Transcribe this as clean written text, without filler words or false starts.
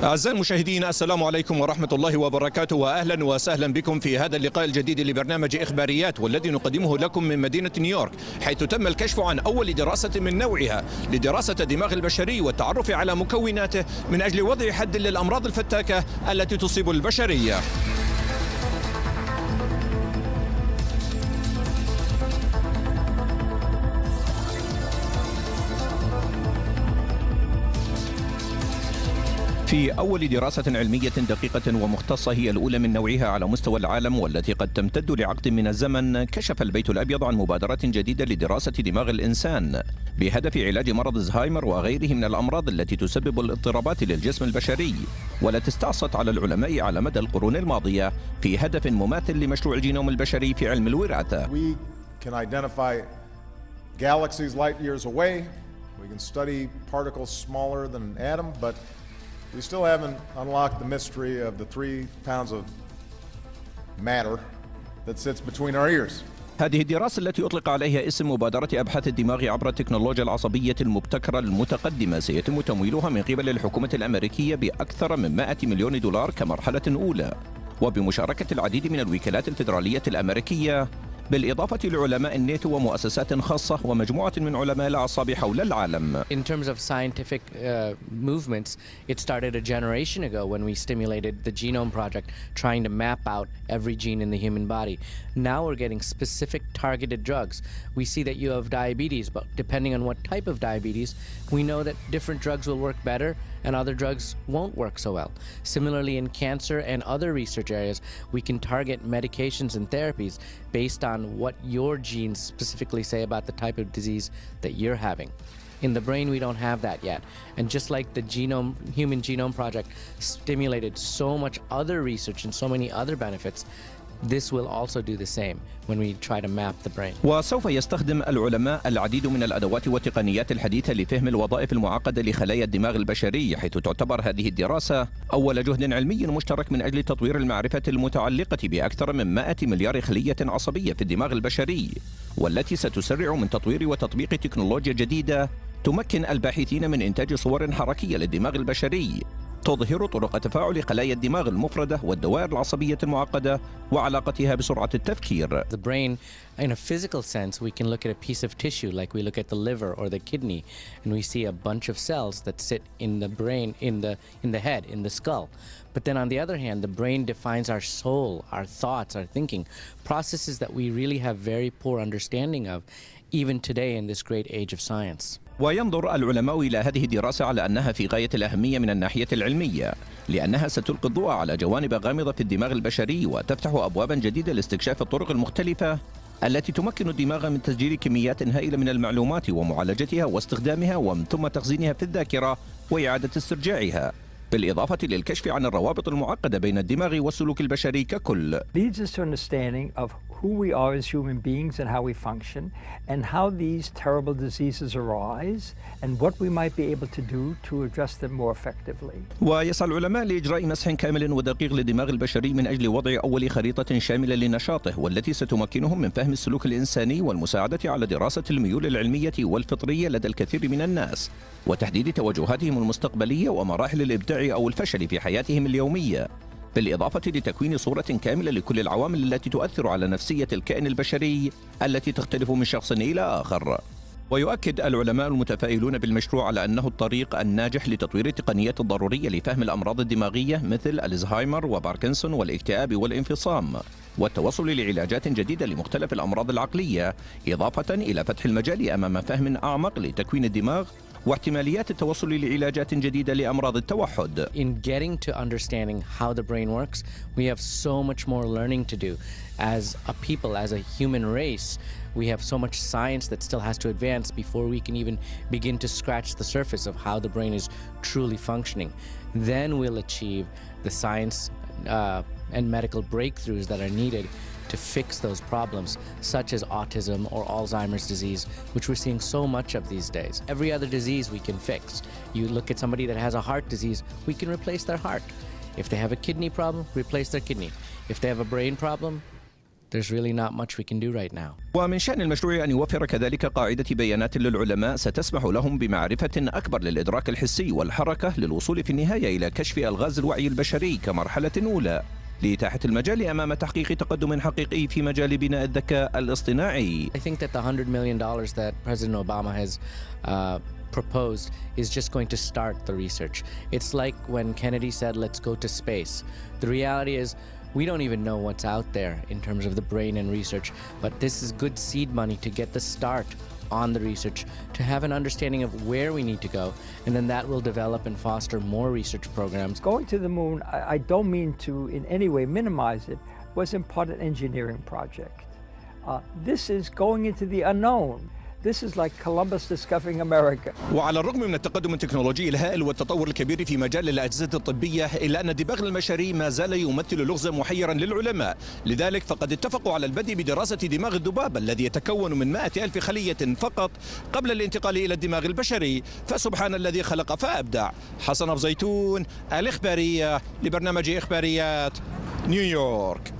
أعزائي المشاهدين، السلام عليكم ورحمة الله وبركاته، وأهلا وسهلا بكم في هذا اللقاء الجديد لبرنامج إخباريات، والذي نقدمه لكم من مدينة نيويورك، حيث تم الكشف عن أول دراسة من نوعها لدراسة الدماغ البشري والتعرف على مكوناته من أجل وضع حد للأمراض الفتاكة التي تصيب البشرية. في أول دراسة علمية دقيقة ومختصة هي الأولى من نوعها على مستوى العالم، والتي قد تمتد لعقد من الزمن، كشف البيت الأبيض عن مبادرة جديدة لدراسة دماغ الإنسان بهدف علاج مرض الزهايمر وغيره من الأمراض التي تسبب الاضطرابات للجسم البشري، والتي استعصت على العلماء على مدى القرون الماضية في هدف مماثل لمشروع الجينوم البشري في علم الوراثة. We still haven't unlocked the mystery of the 3 pounds of matter that sits between our ears. هذه الدراسة التي أطلق عليها اسم مبادرة أبحاث الدماغ عبر التكنولوجيا العصبية المبتكرة المتقدمة سيتم تمويلها من قبل الحكومة الأمريكية بأكثر من 100 مليون دولار كمرحلة أولى، وبمشاركة العديد من الوكالات الفيدرالية الأمريكية، بالإضافة لعلماء الناتو ومؤسسات خاصة ومجموعة من علماء الأعصاب حول العالم. In terms of scientific movements, it started a generation ago when we stimulated the Genome Project, trying to map out every gene in the human body. Now we're getting specific targeted drugs. We see that you have diabetes, but depending on what type of diabetes, we know that different drugs will work better and other drugs won't work so well. Similarly, in cancer and other research areas, we can target medications and therapies based on what your genes specifically say about the type of disease that you're having. In the brain, we don't have that yet. And just like the Human Genome Project stimulated so much other research and so many other benefits, this will also do the same when we try to map the brain. وسوف يستخدم العلماء العديد من الأدوات والتقنيات الحديثة لفهم الوظائف المعقدة لخلايا الدماغ البشري، حيث تعتبر هذه الدراسة أول جهد علمي مشترك من أجل تطوير المعرفة المتعلقة بأكثر من 100 مليار خلية عصبية في الدماغ البشري، والتي ستسرع من تطوير وتطبيق تكنولوجيا جديدة تمكن الباحثين من إنتاج صور حركية للدماغ البشري تظهر طرق تفاعل خلايا الدماغ المفردة والدوائر العصبية المعقدة وعلاقتها بسرعة التفكير. The brain, in a physical sense, we can look at a piece of tissue like we look at the liver or the kidney, and we see a bunch of cells that sit in the brain, in the head, in the skull. But then on the other hand, the brain defines our soul, our thoughts, our thinking, processes that we really have very poor understanding of, even today in this great age of science. وينظر العلماء إلى هذه الدراسة على أنها في غاية الأهمية من الناحية العلمية، لأنها ستلقي الضوء على جوانب غامضة في الدماغ البشري وتفتح أبوابا جديدة لاستكشاف الطرق المختلفة التي تمكن الدماغ من تسجيل كميات هائلة من المعلومات ومعالجتها واستخدامها ومن ثم تخزينها في الذاكرة وإعادة استرجاعها، بالإضافة للكشف عن الروابط المعقدة بين الدماغ والسلوك البشري ككل. Leads us to understanding of who we are as human beings and how we function and how these terrible diseases arise and what we might be able to do to address them more effectively. ويسعى العلماء لإجراء مسح كامل ودقيق للدماغ البشري من أجل وضع أول خريطة شاملة لنشاطه، والتي ستمكنهم من فهم السلوك الإنساني والمساعدة على دراسة الميول العلمية والفطرية لدى الكثير من الناس، وتحديد توجهاتهم المستقبلية ومراحل الإبداع أو الفشل في حياتهم اليومية، بالإضافة لتكوين صورة كاملة لكل العوامل التي تؤثر على نفسية الكائن البشري التي تختلف من شخص إلى آخر. ويؤكد العلماء المتفائلون بالمشروع على أنه الطريق الناجح لتطوير التقنيات الضرورية لفهم الأمراض الدماغية مثل الزهايمر وباركنسون والاكتئاب والانفصام، والتوصل لعلاجات جديدة لمختلف الأمراض العقلية، إضافة إلى فتح المجال أمام فهم أعمق لتكوين الدماغ واحتماليات التوصل لعلاجات جديدة لأمراض التوحد. In getting to understanding how the brain works, we have so much more learning to do. As a people, as a human race, we have so much science that still has to advance before we can even begin to scratch the surface of how the brain is truly functioning. Then we'll achieve the science and medical breakthroughs that are needed to fix those problems, such as autism or Alzheimer's disease, which we're seeing so much of these days. Every other disease we can fix. You look at somebody that has a heart disease, we can replace their heart. If they have a kidney problem, replace their kidney. If they have a brain problem, there's really not much we can do right now. ومن شأن المشروع أن يوفر كذلك قاعدة بيانات للعلماء ستسمح لهم بمعرفة أكبر للإدراك الحسي والحركة للوصول في النهاية إلى كشف ألغاز الوعي البشري كمرحلة أولى لإتاحة المجال أمام تحقيق تقدم حقيقي في مجال بناء الذكاء الاصطناعي. I think that the $100 million that President Obama has proposed is just going to start the research. It's like when Kennedy said, let's go to space. The reality is we don't even know what's out there in terms of the brain and research, but this is good seed money to get the start on the research, to have an understanding of where we need to go, and then that will develop and foster more research programs. Going to the moon, I don't mean to in any way minimize it, was in part an engineering project. This is going into the unknown. This is like Columbus discovering America. وعلى الرغم من التقدم التكنولوجي الهائل والتطور الكبير في مجال الأجهزة الطبية إلا أن الدماغ البشري ما زال يمثل لغزا محيرا للعلماء. لذلك فقد اتفقوا على البدء بدراسة دماغ الذباب الذي يتكون من 100,000 خلية فقط قبل الانتقال إلى الدماغ البشري. فسبحان الذي خلق فأبدع. حسن أبوزيتون، الاخبارية، لبرنامج إخباريات نيويورك.